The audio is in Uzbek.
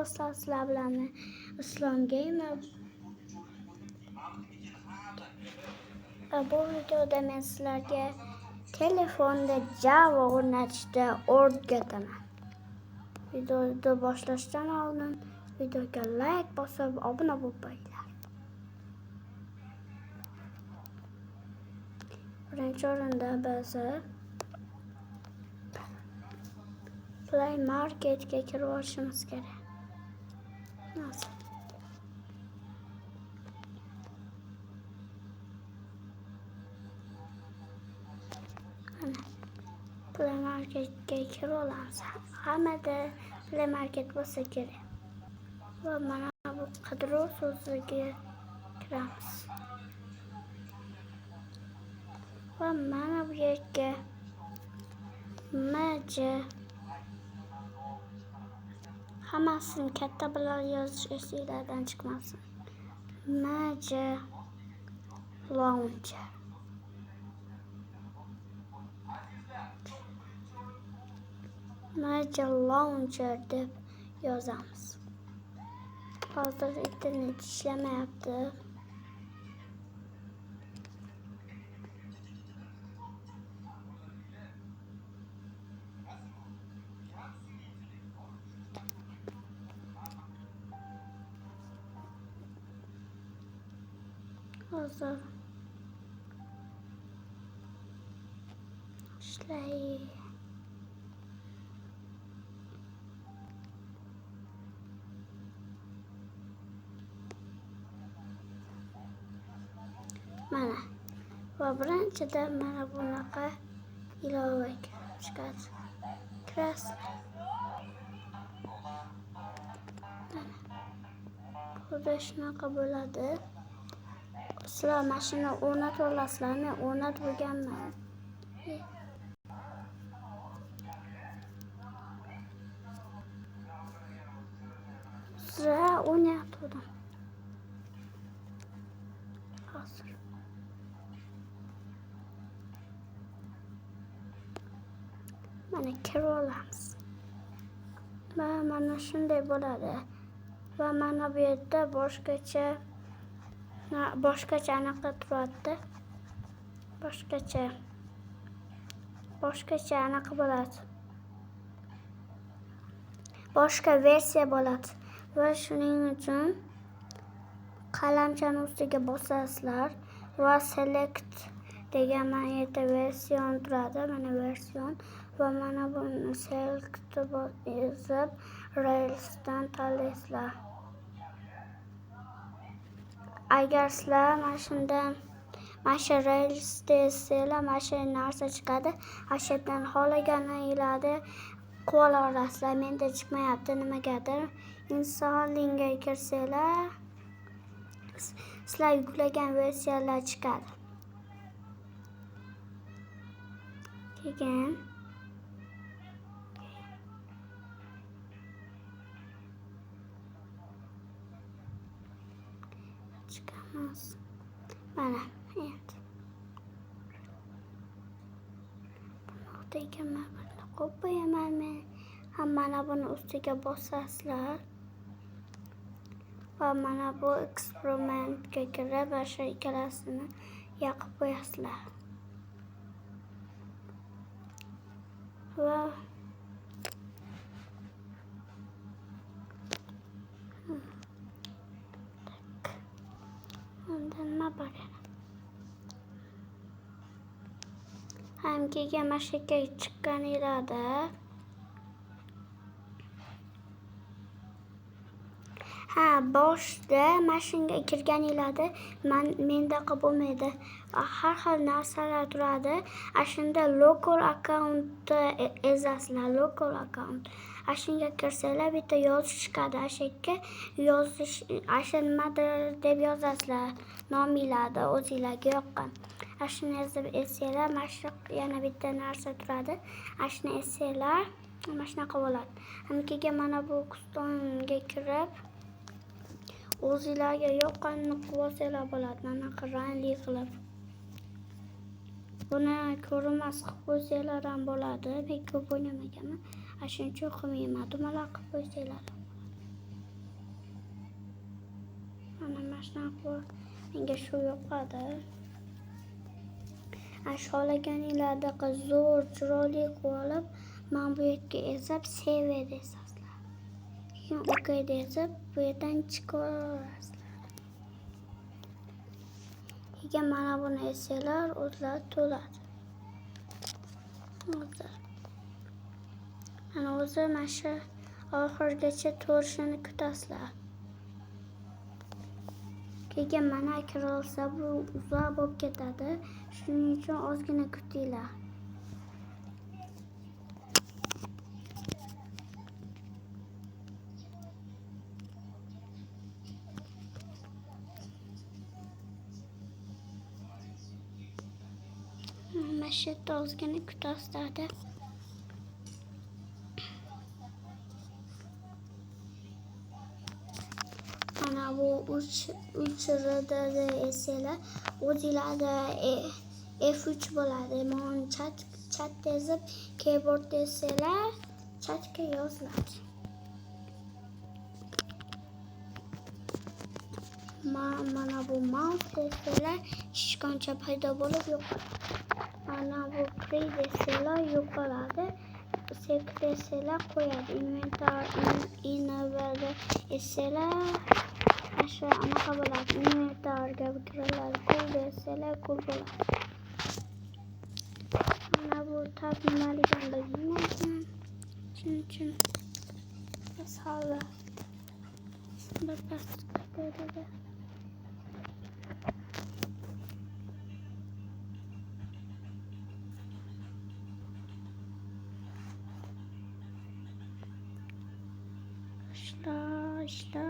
do'stlar, sizlar bilan Islom Gamer. Bu videoda men sizlarga telefonda Java o'rnatishni o'rgataman. Videoni boshlashdan oldin videoga like bosib, obuna bo'lib qo'yinglar. Birinchi o'rinda biz Play Marketga kirib olishimiz kerak. Play Marketga kirib olamiz. Hammada Play Market bo'lsa kerak. Va mana bu qidiruv so'ziga kiramiz. Va mana bu yerga MJ hammasini katta bilan yozish esingizdan chiqmasin. MJ Launcher. MJ Launcher deb yozamiz. Hozir internet ishlamayapti. Hozir ishlaydi. Mana va birinchidan mana bunaqa ilova chiqadi. Xuddi shunaqa bo'ladi. Sizlar mashina o'rnatib olasizlar, men o'rnatib bo'lganman. Sizlar o'rnatdim. Hozir mana kirib olamiz. Va mana shunday bo'ladi. Va mana bu yerda boshqacha anaqa turadi. Boshqacha anaqa bo'ladi. Boshqa versiya bo'ladi. Va shuning uchun qalamchani ustiga bosasizlar va select degan mana yerda version turadi. Mana version va mana buni select yozib Rails'dan tanlaysizlar. Agar sizlar mana shu Rails desanglar, mana shu narsa chiqadi. Ashyodan xohlaganingizlarni qo'l olasizlar. Menda chiqmayapti nimagadir. Installinga kirsanglar, sizlar yuklagan versiyalar chiqadi. Keyin chiqamiz. Mana endi bunaqa mana qo'yib qo'yaman men. Mana buni ustiga bosasizlar. Va mana bu eksperimentga kirib, o'sha ikkalasini yoqib qo'yasizlar. Va undan nima bor yana? Keyin mashinaga chiqqaningizda boshda mashinaga kirganingizda mendaqa bo'lmaydi. Har xil narsalar turadi. Shunda local account ezasizlar, local account. Shunga kirsanglar bitta yozish chiqadi. Ashakka yozish, nimadir deb yozasizlar. Nomingizlarni o'zingizlarga yoqqan. Shuni yozib esinglar, mana yana bitta narsa turadi. Shuni esinglar, mana shunaqa bo'ladi. Keyin mana bu kustonga kirib o'zingizlarga yoqqanini qilib olsanglar bo'ladi. Mana rangli qilib. Buni ko'rinmas qilib qo'ysanglar ham bo'ladi. Men ko'p o'ynamaganman. Shuning uchun qilmayman. Dumaloq qilib qo'ysanglar. Mana shunaqa menga shu yoqadi. Xohlaganinglardaqa zo'r chiroyli qilib olib, men bu yerga ezib save desizlar. Keyin OK desib bu yerdan chiqaverasizlar. Keyin mana buni esinglar, o'zlari to'ladi. Mana o'zi mana shu oxirigacha to'lishini kutasizlar. Keyin mana kirolsa bu uzoq bo'lib ketadi. Shuning uchun ozgina kutinglar. Mana shu yerda ozgina kutasizlar. Mana bu 3 rda esinglar, o'zinglarda F3 bo'ladi. Men chat ezib keyboard desanglar, chatga yoziladi. Mana bu mouse desanglar, shishkoncha paydo bo'lib yo'qoladi. Mana bu play desanglar yo'qoladi. Save desanglar qo'yadi. Inventory desanglar shu anaqa bo'ladi. Inventoryga kiradi. Cool desanglar cool bo'ladi. Mana bu tab nimaligini bilmayman. Chunki misol bir pastda ishlar